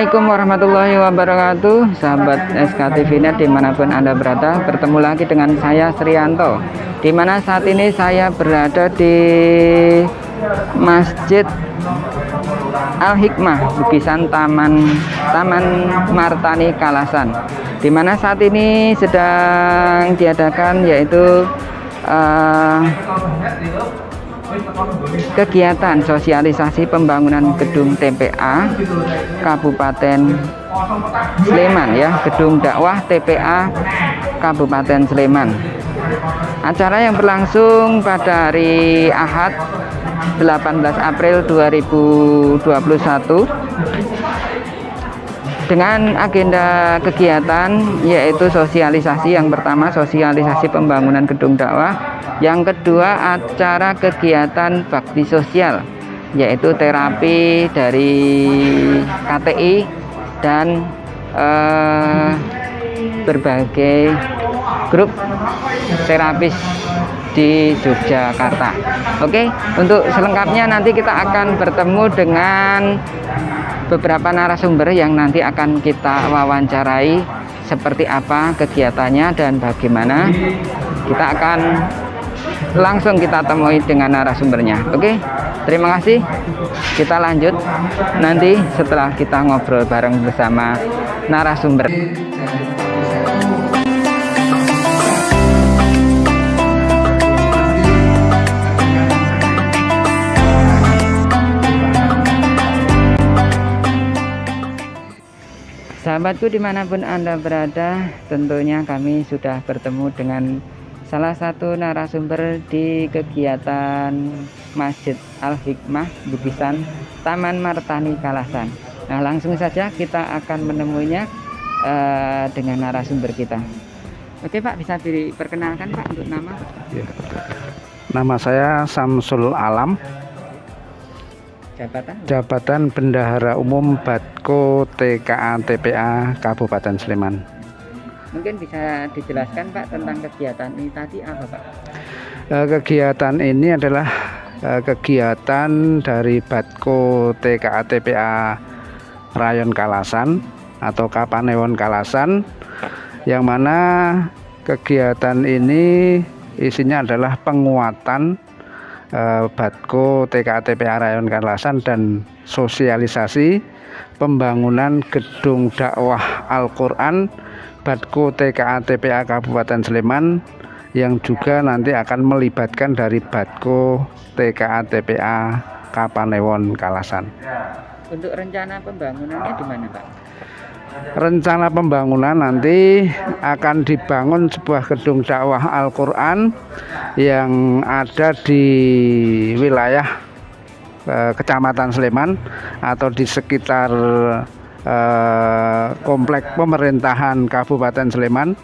Assalamualaikum warahmatullahi wabarakatuh, sahabat SKTV Net dimanapun Anda berada. Bertemu lagi dengan saya Srianto, dimana saat ini saya berada di Masjid Al-Hikmah Bugisan Taman Martani Kalasan, dimana saat ini sedang diadakan yaitu kegiatan sosialisasi pembangunan gedung TPA Kabupaten Sleman, ya, gedung dakwah TPA Kabupaten Sleman. Acara yang berlangsung pada hari Ahad 18 April 2021 dengan agenda kegiatan yaitu sosialisasi. Yang pertama sosialisasi pembangunan gedung dakwah, yang kedua acara kegiatan bakti sosial yaitu terapi dari KTI dan berbagai grup terapis di Yogyakarta. Oke, untuk selengkapnya nanti kita akan bertemu dengan beberapa narasumber yang nanti akan kita wawancarai seperti apa kegiatannya dan bagaimana. Kita akan langsung kita temui dengan narasumbernya. Oke, terima kasih. Kita lanjut nanti setelah kita ngobrol bareng bersama narasumber. Sahabatku dimanapun Anda berada, tentunya kami sudah bertemu dengan salah satu narasumber di kegiatan Masjid Al-Hikmah Bugisan Taman Martani Kalasan. Nah, langsung saja kita akan menemuinya dengan narasumber kita. Oke Pak, bisa diperkenalkan Pak untuk nama? Ya. Nama saya Samsul Alam. Jabatan Bendahara Umum Badko TKA TPA Kabupaten Sleman. Mungkin bisa dijelaskan Pak tentang kegiatan ini tadi apa Pak? Kegiatan ini adalah kegiatan dari Badko TKA TPA Rayon Kalasan atau Kapanewon Kalasan, yang mana kegiatan ini isinya adalah penguatan Badko TKA TPA Rayon Kalasan dan sosialisasi pembangunan gedung dakwah Al-Quran Badko TKA TPA Kabupaten Sleman, yang juga nanti akan melibatkan dari Badko TKA TPA Kapanewon Kalasan. Untuk rencana pembangunannya di mana Pak? Rencana pembangunan nanti akan dibangun sebuah gedung dakwah Al-Quran yang ada di wilayah Kecamatan Sleman atau di sekitar komplek pemerintahan Kabupaten Sleman,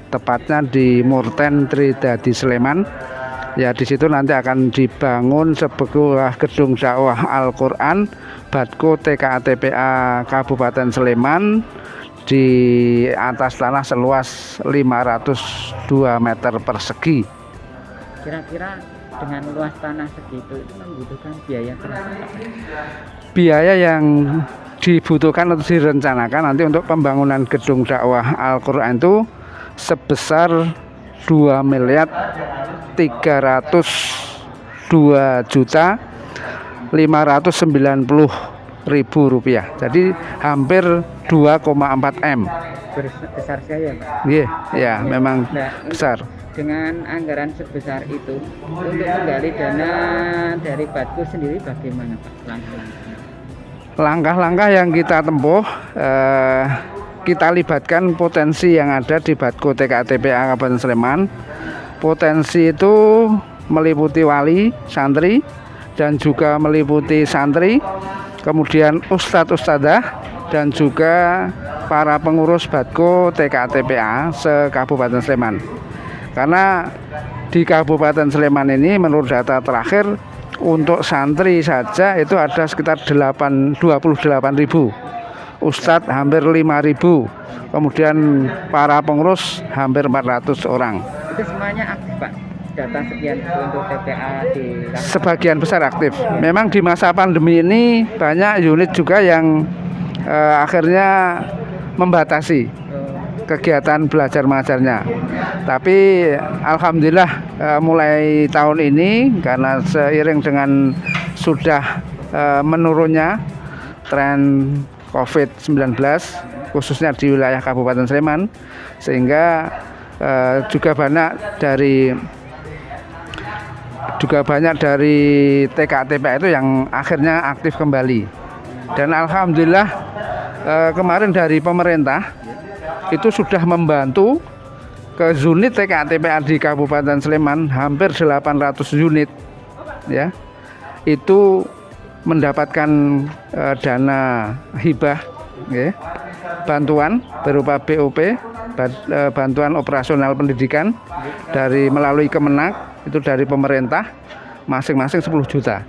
tepatnya di Murten Tridadi Sleman. Ya, di situ nanti akan dibangun sebuah gedung dakwah Al-Quran Badko TKA TPA Kabupaten Sleman di atas tanah seluas 502 meter persegi. Kira-kira dengan luas tanah segitu itu membutuhkan biaya berapa? Biaya yang dibutuhkan atau direncanakan nanti untuk pembangunan gedung dakwah Al-Quran itu sebesar 2.592.590.000 rupiah. Jadi hampir 2,4 M. Besar saya Pak. Yeah, ya, memang besar. Dengan anggaran sebesar itu, untuk menggali dana dari Badko sendiri bagaimana Pak? Langkah-langkah yang kita tempuh, kita libatkan potensi yang ada di Badko TKA TPA Kabupaten Sleman. Potensi itu meliputi wali, santri, dan juga meliputi santri, kemudian ustadz-ustadzah, dan juga para pengurus Badko TKA TPA se-Kabupaten Sleman. Karena di Kabupaten Sleman ini menurut data terakhir untuk santri saja itu ada sekitar 28.000, ustadz hampir 5.000, kemudian para pengurus hampir 400 orang. Itu semuanya aktif Pak? Data sekian untuk TPA di sebagian besar aktif. Memang di masa pandemi ini banyak unit juga yang akhirnya membatasi kegiatan belajar mengajarnya. Tapi alhamdulillah mulai tahun ini karena seiring dengan sudah menurunnya tren COVID-19 khususnya di wilayah Kabupaten Sleman, sehingga juga banyak dari TK-TPA itu yang akhirnya aktif kembali. Dan alhamdulillah kemarin dari pemerintah itu sudah membantu ke unit TK-TPA di Kabupaten Sleman hampir 800 unit ya. Itu mendapatkan dana hibah ya, bantuan berupa BOP, bantuan operasional pendidikan dari melalui Kemenak, itu dari pemerintah masing-masing 10 juta.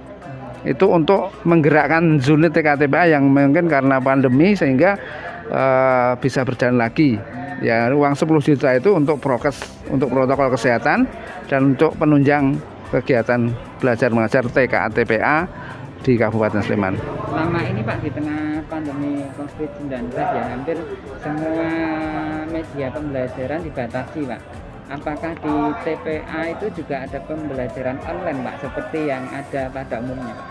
Itu untuk menggerakkan unit TK-TPA yang mungkin karena pandemi sehingga bisa berjalan lagi. Ya, uang 10 juta itu untuk prokes, untuk protokol kesehatan dan untuk penunjang kegiatan belajar mengajar TK-TPA di Kabupaten Sleman. Selama ini Pak, di tengah pandemi COVID-19 ya, hampir semua media pembelajaran dibatasi Pak. Apakah di TPA itu juga ada pembelajaran online Pak, seperti yang ada pada umumnya Pak?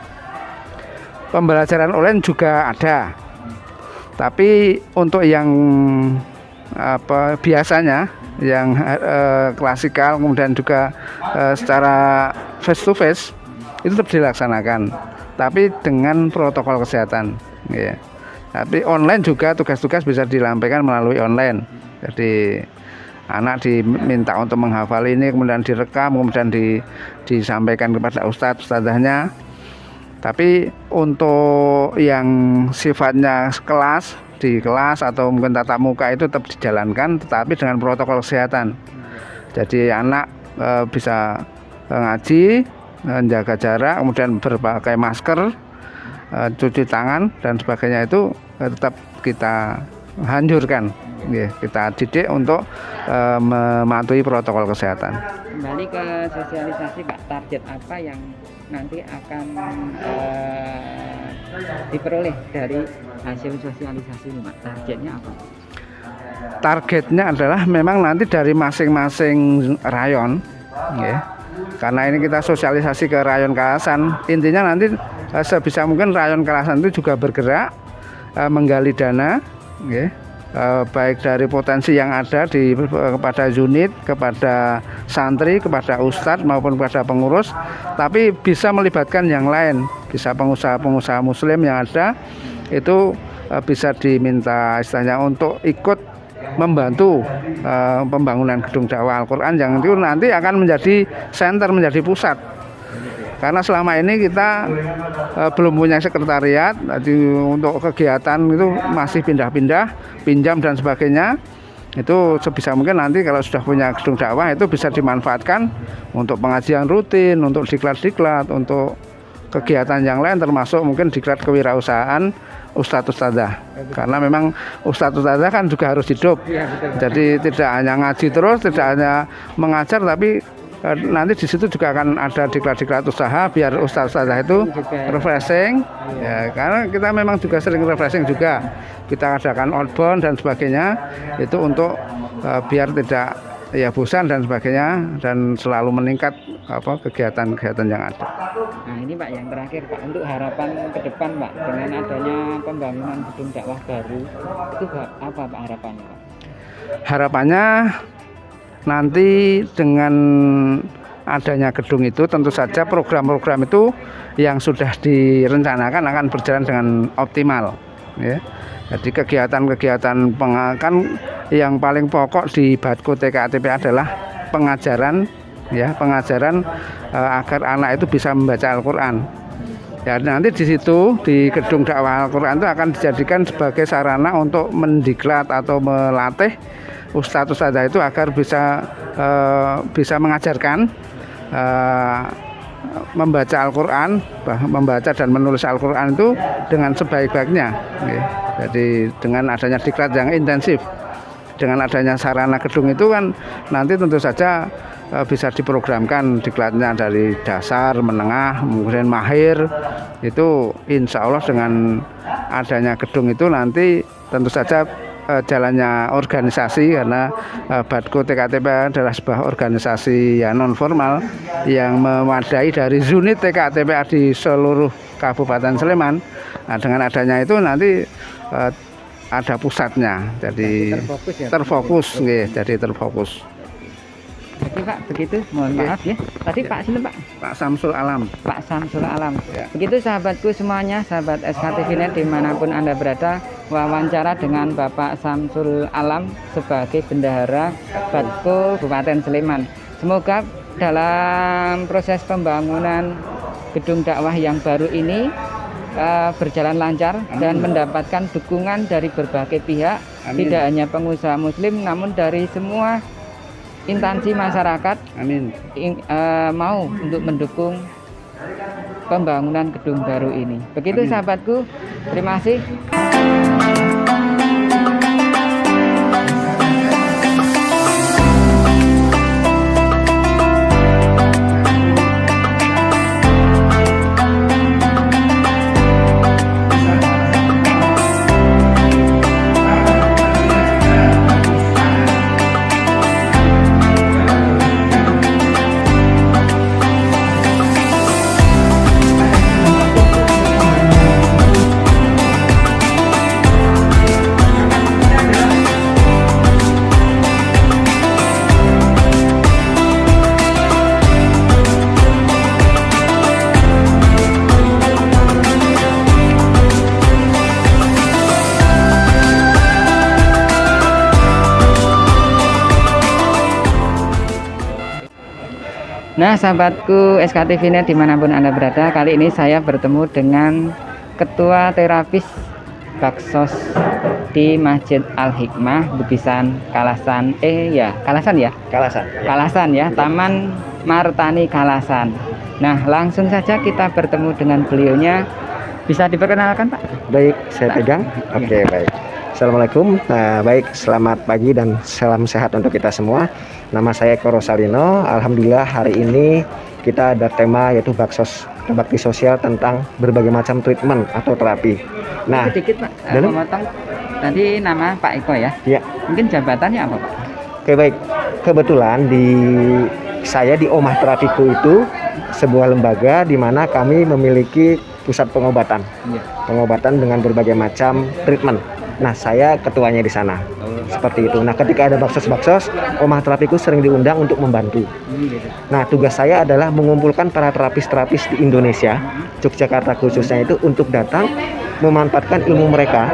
Pembelajaran online juga ada. Tapi untuk yang biasanya yang klasikal, kemudian juga secara face to face itu tetap dilaksanakan, tapi dengan protokol kesehatan ya. Tapi online juga tugas-tugas bisa dilampaikan melalui online. Jadi anak diminta untuk menghafal ini, kemudian direkam, kemudian disampaikan kepada ustadzahnya. Tapi untuk yang sifatnya kelas, di kelas atau mungkin tatap muka itu tetap dijalankan, tetapi dengan protokol kesehatan. Jadi anak bisa ngaji, menjaga jarak, kemudian berpakai masker, cuci tangan dan sebagainya, itu tetap kita hancurkan. Kita didik untuk mematuhi protokol kesehatan. Kembali ke sosialisasi Pak, target apa yang nanti akan diperoleh dari hasil sosialisasi ini Pak? Targetnya apa? Targetnya adalah memang nanti dari masing-masing rayon ya. Karena ini kita sosialisasi ke rayon Kalasan, intinya nanti sebisa mungkin rayon Kalasan itu juga bergerak menggali dana ya. Baik dari potensi yang ada kepada unit, kepada santri, kepada ustadz maupun kepada pengurus, tapi bisa melibatkan yang lain, bisa pengusaha-pengusaha muslim yang ada, itu bisa diminta istilahnya untuk ikut membantu pembangunan gedung dakwah Al-Quran yang itu nanti akan menjadi center, menjadi pusat. Karena selama ini kita belum punya sekretariat, jadi untuk kegiatan itu masih pindah-pindah, pinjam dan sebagainya. Itu sebisa mungkin nanti kalau sudah punya gedung dakwah itu bisa dimanfaatkan untuk pengajian rutin, untuk diklat-diklat, untuk kegiatan yang lain termasuk mungkin diklat kewirausahaan ustadz-ustadzah. Karena memang ustadz-ustadzah kan juga harus hidup. Jadi tidak hanya ngaji terus, tidak hanya mengajar, tapi nanti di situ juga akan ada diklat-diklat usaha biar ustadz-ustadzah itu refreshing ya, karena kita memang juga sering refreshing juga, kita adakan outbound dan sebagainya itu untuk biar tidak ya bosan dan sebagainya dan selalu meningkat kegiatan-kegiatan yang ada. Nah ini Pak yang terakhir Pak, untuk harapan ke depan Pak dengan adanya pembangunan gedung dakwah baru itu apa Pak harapannya Pak? Harapannya nanti dengan adanya gedung itu tentu saja program-program itu yang sudah direncanakan akan berjalan dengan optimal ya. Jadi kegiatan-kegiatan kan yang paling pokok di Badko TK-TPA adalah pengajaran ya, pengajaran agar anak itu bisa membaca Al-Quran. Ya, nanti di situ di gedung dakwah Al-Quran itu akan dijadikan sebagai sarana untuk mendiklat atau melatih ustadz-ustadzah itu agar bisa mengajarkan membaca Al-Quran, membaca dan menulis Al-Quran itu dengan sebaik-baiknya. Jadi dengan adanya diklat yang intensif, dengan adanya sarana gedung itu kan nanti tentu saja bisa diprogramkan diklatnya dari dasar, menengah, kemudian mahir. Itu insya Allah dengan adanya gedung itu nanti tentu saja jalannya organisasi, karena Badko TKTPA adalah sebuah organisasi yang non formal yang memadai dari unit TKTPA di seluruh Kabupaten Sleman. Nah, dengan adanya itu nanti ada pusatnya, jadi terfokus, jadi terfokus. Oke Pak, begitu. Mohon maaf ya. Tadi Pak sini Pak. Pak Samsul Alam. Pak Samsul Alam. Ya. Begitu sahabatku semuanya, sahabat SKTV.net dimanapun Anda berada, wawancara dengan Bapak Samsul Alam sebagai bendahara Badko Kabupaten Sleman. Semoga dalam proses pembangunan gedung dakwah yang baru ini berjalan lancar dan mendapatkan dukungan dari berbagai pihak. Amin. Tidak hanya pengusaha muslim, namun dari semua instansi masyarakat. Amin. Mau untuk mendukung pembangunan gedung baru ini. Begitu. Amin. Sahabatku, terima kasih. Nah sahabatku SKTV.net dimanapun Anda berada, kali ini saya bertemu dengan Ketua Terapis Baksos di Masjid Al-Hikmah Bukisan Kalasan, Kalasan ya, Taman Martani Kalasan. Nah langsung saja kita bertemu dengan beliaunya. Bisa diperkenalkan Pak? Baik, saya pegang. Oke, baik. Assalamualaikum. Baik, selamat pagi dan salam sehat untuk kita semua. Nama saya Eko Rosalino. Alhamdulillah hari ini kita ada tema yaitu baksos bakti sosial tentang berbagai macam treatment atau terapi. Nah, sedikit Pak, memotong. Tadi nama Pak Eko ya? Iya. Mungkin jabatannya apa Pak? Oke, baik. Kebetulan saya di Omah Terapiku itu sebuah lembaga di mana kami memiliki pusat pengobatan. Iya. Pengobatan dengan berbagai macam treatment. Nah, saya ketuanya di sana. Seperti itu. Nah, ketika ada baksos-baksos, Omah Terapiku sering diundang untuk membantu. Nah, tugas saya adalah mengumpulkan para terapis-terapis di Indonesia, Yogyakarta khususnya itu, untuk datang memanfaatkan ilmu mereka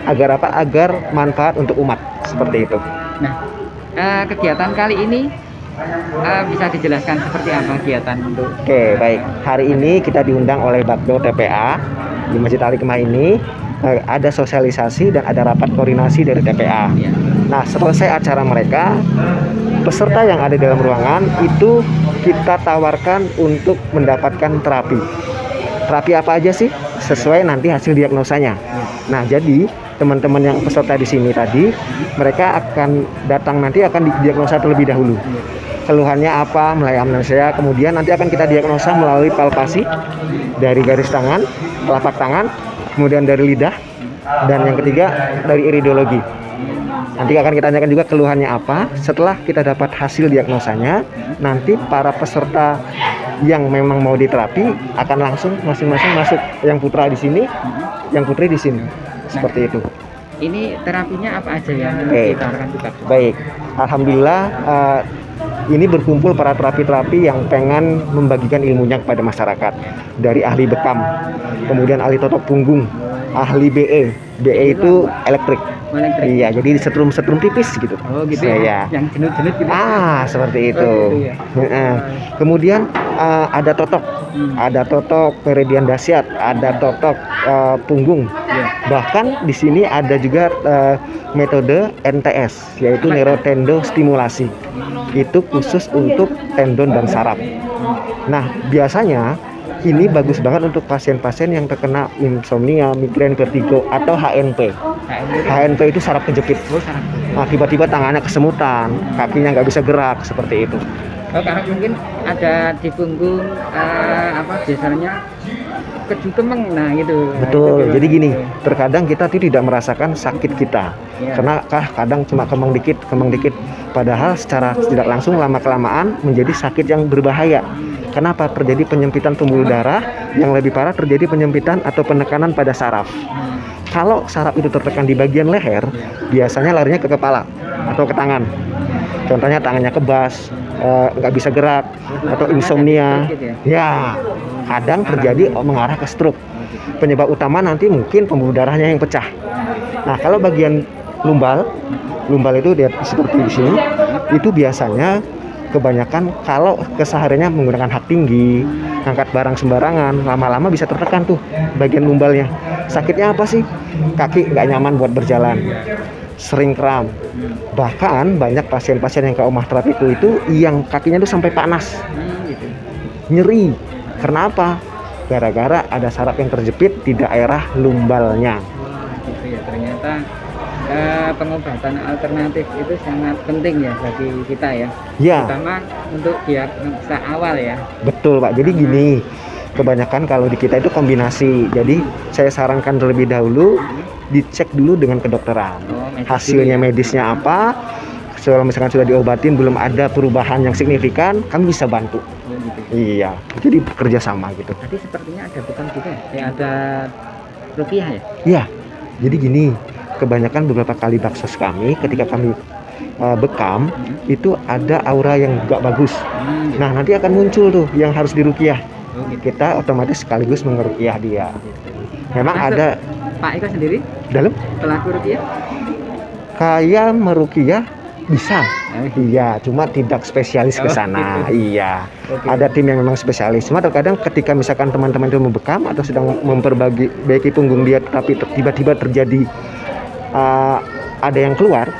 agar apa? Agar manfaat untuk umat. Seperti itu. Nah, kegiatan kali ini bisa dijelaskan seperti apa kegiatan untuk? Oke, baik. Hari ini kita diundang oleh Badko TPA di Masjid Al-Hikmah ini. Ada sosialisasi dan ada rapat koordinasi dari TPA. Nah, selesai acara mereka, peserta yang ada dalam ruangan itu kita tawarkan untuk mendapatkan terapi. Terapi apa aja sih? Sesuai nanti hasil diagnosanya. Nah, jadi teman-teman yang peserta di sini tadi, mereka akan datang nanti akan didiagnosa terlebih dahulu. Keluhannya apa, mulai amnesia, kemudian nanti akan kita diagnosa melalui palpasi dari garis tangan, telapak tangan, kemudian dari lidah, dan yang ketiga dari iridologi. Nanti akan kita tanyakan juga keluhannya apa. Setelah kita dapat hasil diagnosanya, nanti para peserta yang memang mau diterapi akan langsung masing-masing masuk, yang putra di sini, yang putri di sini. Seperti itu. Ini terapinya apa aja yang ditawarkan kita? Baik, alhamdulillah ini berkumpul para terapi-terapi yang pengen membagikan ilmunya kepada masyarakat. Dari ahli bekam, kemudian ahli totok punggung, ahli BE. BE itu elektrik. Iya, jadi setrum-setrum tipis gitu. Oh gitu ya. Yang jenuh-jenuh gitu. Seperti itu. Kemudian ada totok. Ada totok meridian dasyat, ada totok punggung. Bahkan di sini ada juga metode NTS, yaitu neurotendostimulasi. Itu khusus untuk tendon dan saraf. Nah, biasanya ini bagus banget untuk pasien-pasien yang terkena insomnia, migrain, vertigo, atau HNP. HNP itu saraf kejepit. Nah, tiba-tiba tangannya kesemutan, kakinya nggak bisa gerak, seperti itu. Oh, karena mungkin ada di punggung apa biasanya keju kemeng, nah gitu. Betul. Itu Jadi gini, gitu. terkadang kita tuh tidak merasakan sakit kita. Iya. Karena kadang cuma kemeng dikit. Padahal secara tidak langsung lama-kelamaan menjadi sakit yang berbahaya. Kenapa? Terjadi penyempitan pembuluh darah, yang lebih parah terjadi penyempitan atau penekanan pada saraf. Kalau saraf itu tertekan di bagian leher, biasanya larinya ke kepala atau ke tangan. Contohnya tangannya kebas, nggak bisa gerak, atau insomnia. Ya, kadang terjadi mengarah ke stroke. Penyebab utama nanti mungkin pembuluh darahnya yang pecah. Nah, kalau bagian lumbal itu dia seperti di sini, itu biasanya kebanyakan kalau kesehariannya menggunakan hak tinggi, angkat barang sembarangan, lama-lama bisa tertekan tuh bagian lumbalnya. Sakitnya apa sih? Kaki nggak nyaman buat berjalan, sering kram. Bahkan banyak pasien-pasien yang ke omah terapi itu yang kakinya tuh sampai panas, Gitu. nyeri. Kenapa? Gara-gara ada saraf yang terjepit di daerah lumbalnya. Gitu ya, ternyata pengobatan alternatif itu sangat penting ya bagi kita ya. Ya, Terutama untuk diagnosa awal ya. betul Pak. Jadi gini, kebanyakan kalau di kita itu kombinasi. Jadi saya sarankan terlebih dahulu dicek dulu dengan kedokteran. Medis Hasilnya dulu ya. medisnya apa? Kalau misalkan sudah diobatin belum ada perubahan yang signifikan, kami bisa bantu. Oh, gitu. Iya, jadi bekerja sama gitu. Tadi sepertinya ada bukan juga ya? Kayak ada rupiah ya? Iya, jadi gini, kebanyakan beberapa kali baksos kami ketika kami bekam itu ada aura yang gak bagus. Gitu. Nah, nanti akan muncul tuh yang harus dirukiah. Oh, gitu. Kita otomatis sekaligus mengerukiah dia. Memang Masuk. ada Pak Iko sendiri dalam pelaku rupiah? kayak merukiah bisa. Oh, Iya, cuma tidak spesialis ke Oh, sana. gitu. Iya. Oke. Ada tim yang memang spesialis. Cuma terkadang ketika misalkan teman-teman itu membekam atau sedang memperbaiki punggung dia, tapi tiba-tiba terjadi ada yang keluar,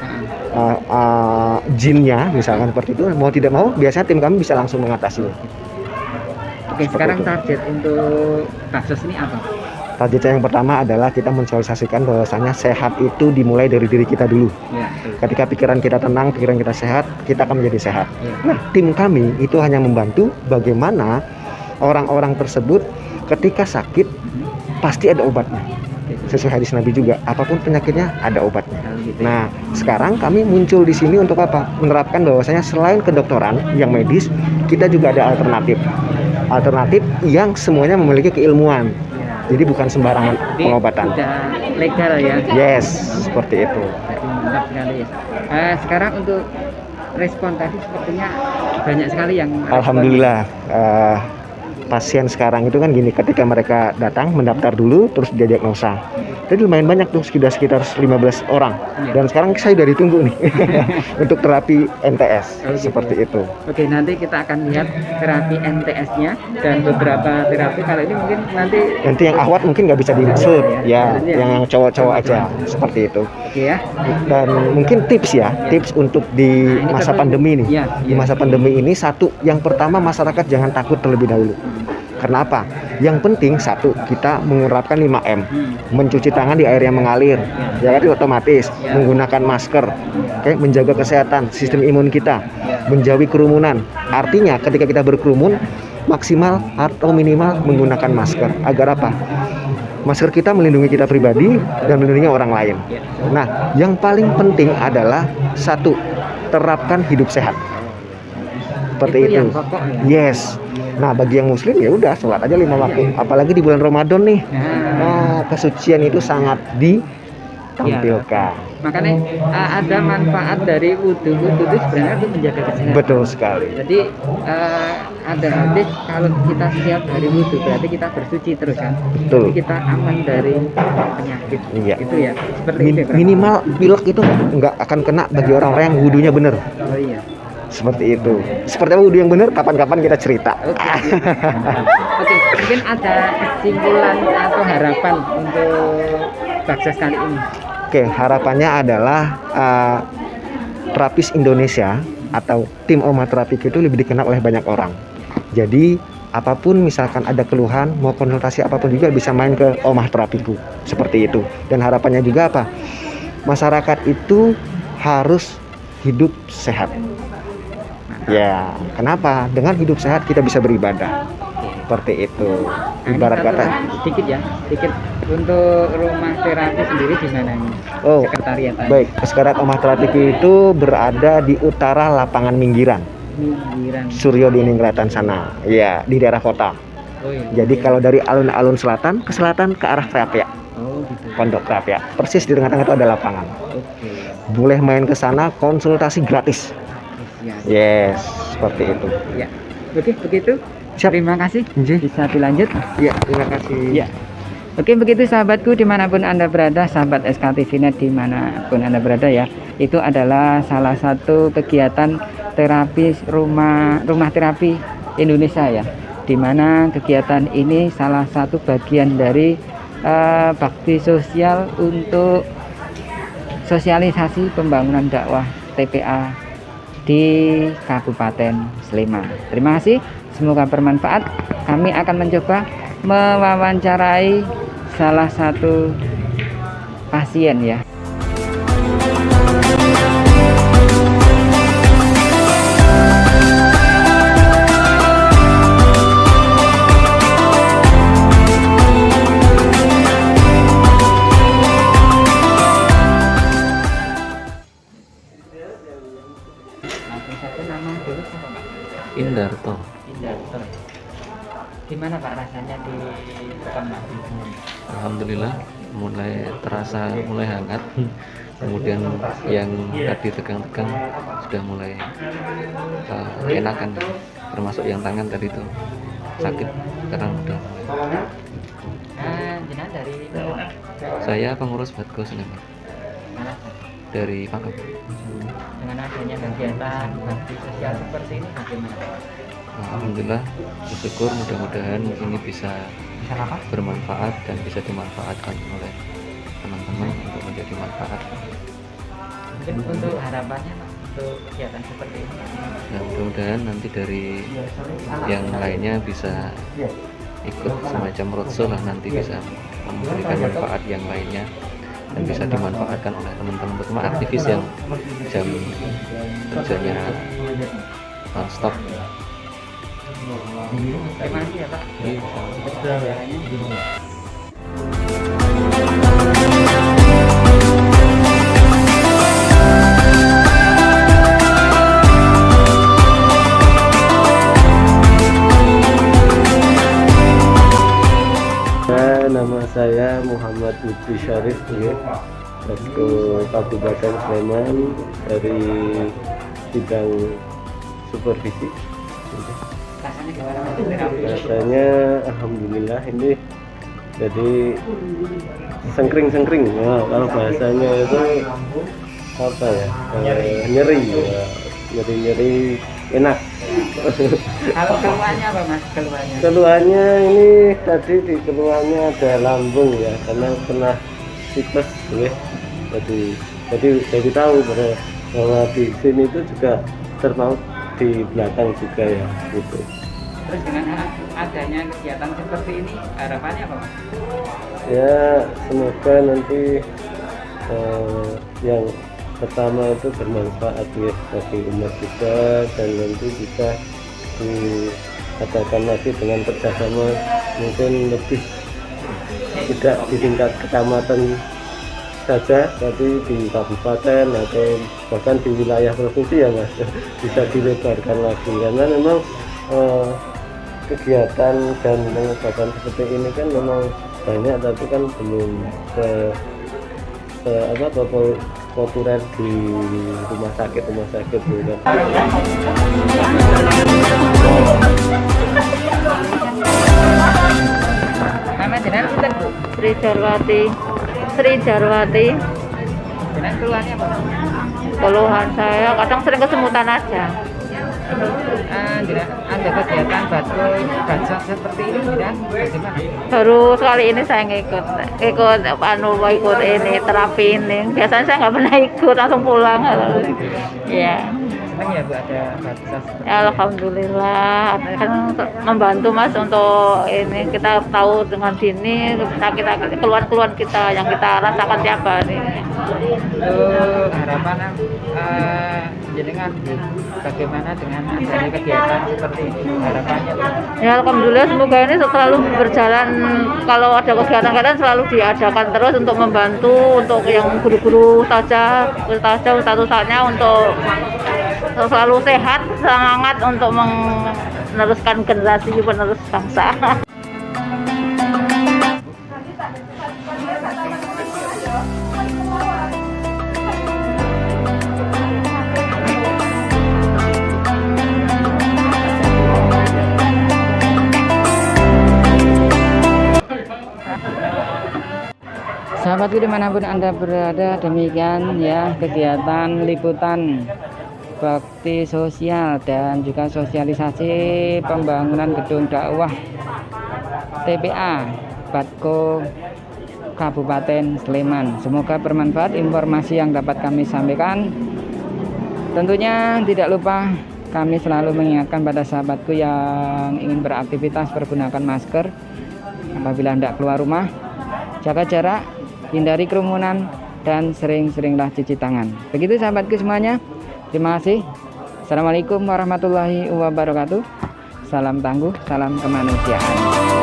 jinnya misalkan seperti itu, mau tidak mau biasanya tim kami bisa langsung mengatasi. Oke, sekarang target untuk baksos ini apa? Target yang pertama adalah kita mensosialisasikan bahwasanya sehat itu dimulai dari diri kita dulu. Ya, betul. Ketika pikiran kita tenang, pikiran kita sehat, kita akan menjadi sehat. Ya. Nah, tim kami itu hanya membantu bagaimana orang-orang tersebut ketika sakit pasti ada obatnya. Sesuai hadis Nabi juga, apapun penyakitnya ada obatnya. Oh, gitu. Nah, sekarang kami muncul di sini untuk apa? Menerapkan bahwasanya selain kedokteran yang medis, kita juga ada alternatif. Alternatif yang semuanya memiliki keilmuan. Jadi bukan sembarangan Jadi pengobatan. sudah legal ya. Yes, seperti itu. Jadi mantap sekali ya. Sekarang untuk respon tadi sepertinya banyak sekali yang respon. Alhamdulillah. Pasien sekarang itu kan gini, ketika mereka datang mendaftar dulu terus dia diagnosa. Jadi lumayan banyak tuh, sekitar 15 orang. Iya. Dan sekarang saya udah ditunggu nih untuk terapi NTS. Oh, gitu. Seperti itu. Oke, nanti kita akan lihat terapi NTS-nya dan beberapa terapi. Kalau ini mungkin nanti Yang ahwat mungkin nggak bisa dimaksud, ya, Iya. yang cowok-cowok aja seperti itu. oke ya. Dan mungkin tips untuk di Nah, ini masa tentu- pandemi nih. Iya, Di iya. masa pandemi ini, satu, yang pertama masyarakat jangan takut terlebih dahulu. Karena apa? Yang penting satu, kita menerapkan 5M. Mencuci tangan di air yang mengalir, ya kan, itu otomatis. Ya. Menggunakan masker, oke, menjaga kesehatan, sistem imun kita, menjauhi kerumunan. Artinya ketika kita berkerumun, maksimal atau minimal menggunakan masker. Agar apa? Masker kita melindungi kita pribadi dan melindungi orang lain. Nah, yang paling penting adalah satu, terapkan hidup sehat. Seperti itu. Yang pokok ya. Yes. Nah, bagi yang muslim ya udah sholat aja 5 waktu. Apalagi di bulan Ramadan nih. Nah, kesucian itu sangat ditampilkan. Makanya ada manfaat dari wudhu. Wudhu itu sebenarnya untuk menjaga kesehatan. Betul sekali. Jadi ada hadis kalau kita setiap hari wudhu berarti kita bersuci terus kan. Betul. Jadi kita aman dari penyakit. Iya. Itu ya. Seperti itu. Pak. Minimal pilek itu nggak akan kena bagi orang-orang yang wudhunya bener. Oh iya. Seperti itu. Seperti apa wudhu yang bener? Kapan-kapan kita cerita. Oke, mungkin ada kesimpulan atau harapan untuk baksos kali ini. Oke, harapannya adalah terapis Indonesia atau tim Oma Terapik itu lebih dikenal oleh banyak orang. Jadi apapun misalkan ada keluhan, mau konsultasi apapun juga bisa main ke Omah Terapiku. Seperti itu. Dan harapannya juga apa? Masyarakat itu harus hidup sehat. Ya, kenapa? Dengan hidup sehat kita bisa beribadah. Seperti itu. Ibarat kata. Sedikit ya, sedikit untuk rumah terapi sendiri di mana ini? Oh, Sekretariat. baik. Sekretariat Rumah Terapi itu berada di utara lapangan Minggiran, Pinggiran. Suryo Diningrat sana. Ya, di daerah kota. Oh iya. Jadi kalau dari alun-alun selatan ke arah Krapia, Oh gitu. Pondok Krapia, persis di tengah-tengah itu ada lapangan. Oke. Boleh main ke sana, konsultasi gratis. Ya. Yes, seperti itu. Ya. Oke, begitu. Siap. Terima kasih. Nggih. Bisa dilanjut. Ya, terima kasih. Ya. Oke, begitu sahabatku dimanapun Anda berada, sahabat SKTV Net dimanapun Anda berada ya. Itu adalah salah satu kegiatan terapi rumah terapi Indonesia ya. Dimana kegiatan ini salah satu bagian dari bakti sosial untuk sosialisasi pembangunan dakwah TPA di Kabupaten Sleman. Terima kasih, semoga bermanfaat. Kami akan mencoba mewawancarai salah satu pasien ya. Langsung saja, nama dulu siapa Pak? Indarto. Indarto. Gimana Pak rasanya di Pak? Alhamdulillah mulai terasa mulai hangat. Kemudian yang tadi tegang-tegang sudah mulai enakan, termasuk yang tangan tadi itu sakit, sekarang udah mulai. Jenengan dari mana? Saya pengurus Batko Sleman Mana? dari Pakem. Dengan adanya kegiatan bakti sosial seperti ini bagaimana Pak? Alhamdulillah bersyukur, mudah-mudahan ini bisa Bisa apa? bermanfaat dan bisa dimanfaatkan oleh teman-teman untuk menjadi manfaat. Mungkin untuk harapannya Pak untuk kegiatan seperti ini. Nah, mudah-mudahan nanti dari yang lainnya bisa ikut semacam roadshow lah, nanti bisa memberikan manfaat yang lainnya dan bisa dimanfaatkan oleh teman-teman, terutama aktivis yang jam kerjanya non-stop. Terima kasih ya Pak. Nama saya Muhammad Lutfi Syarif, Batko Kabupaten Sleman, dari bidang supervisi. Rasanya gimana Pak? Terapi? Rasanya alhamdulillah ini jadi sengkring-sengkring. Nah, kalau bahasanya itu apa ya? Nyeri, ya. Nyeri-nyeri enak. Kalau keluhannya apa Mas? Keluhannya? Keluhannya ini tadi di keluhannya ada lambung ya, karena pernah tipes ya. Jadi tahu bahwa di sini itu juga terpaut di belakang juga ya gitu. Terus dengan adanya kegiatan seperti ini harapannya apa Mas? Ya semoga nanti yang pertama itu bermanfaat ya bagi umat juga, dan nanti bisa diadakan lagi dengan kerjasama mungkin lebih tidak di tingkat kecamatan saja, tapi di kabupaten atau bahkan di wilayah provinsi ya Mas, bisa dilebarkan lagi, karena memang kegiatan dan pengobatan seperti ini kan memang banyak, tapi kan belum populer di rumah sakit gitu kan. Nama jenengan sinten Bu? Sri Jarwati. Jenengan keluhannya apa? Keluhan saya kadang sering kesemutan aja. Jenengan ada kegiatan batso seperti ini jenengan bagaimana? Baru sekali ini saya ikut ini terapi ini. Biasanya saya nggak pernah ikut, langsung pulang. Ya. senang ya Bu ada baksos. Ya, alhamdulillah kan membantu Mas untuk ini kita tahu dengan dini kita keluhan-keluhan kita yang kita rasakan tiap hari. Untuk harapan jenengan bagaimana dengan adanya kegiatan seperti ini harapannya Bu? Ya alhamdulillah semoga ini selalu berjalan, kalau ada kegiatan-kegiatan selalu diadakan terus untuk membantu untuk yang guru-guru saja ustaznya untuk selalu sehat, semangat untuk meneruskan generasi penerus bangsa. Sahabatku dimanapun Anda berada, demikian ya kegiatan liputan bakti sosial dan juga sosialisasi pembangunan gedung dakwah TPA Batko Kabupaten Sleman. Semoga bermanfaat informasi yang dapat kami sampaikan. Tentunya tidak lupa kami selalu mengingatkan pada sahabatku yang ingin beraktivitas pergunakan masker apabila hendak keluar rumah, jaga jarak, hindari kerumunan, dan sering-seringlah cuci tangan. Begitu sahabatku semuanya. Terima kasih. Assalamualaikum warahmatullahi wabarakatuh. Salam tangguh, salam kemanusiaan.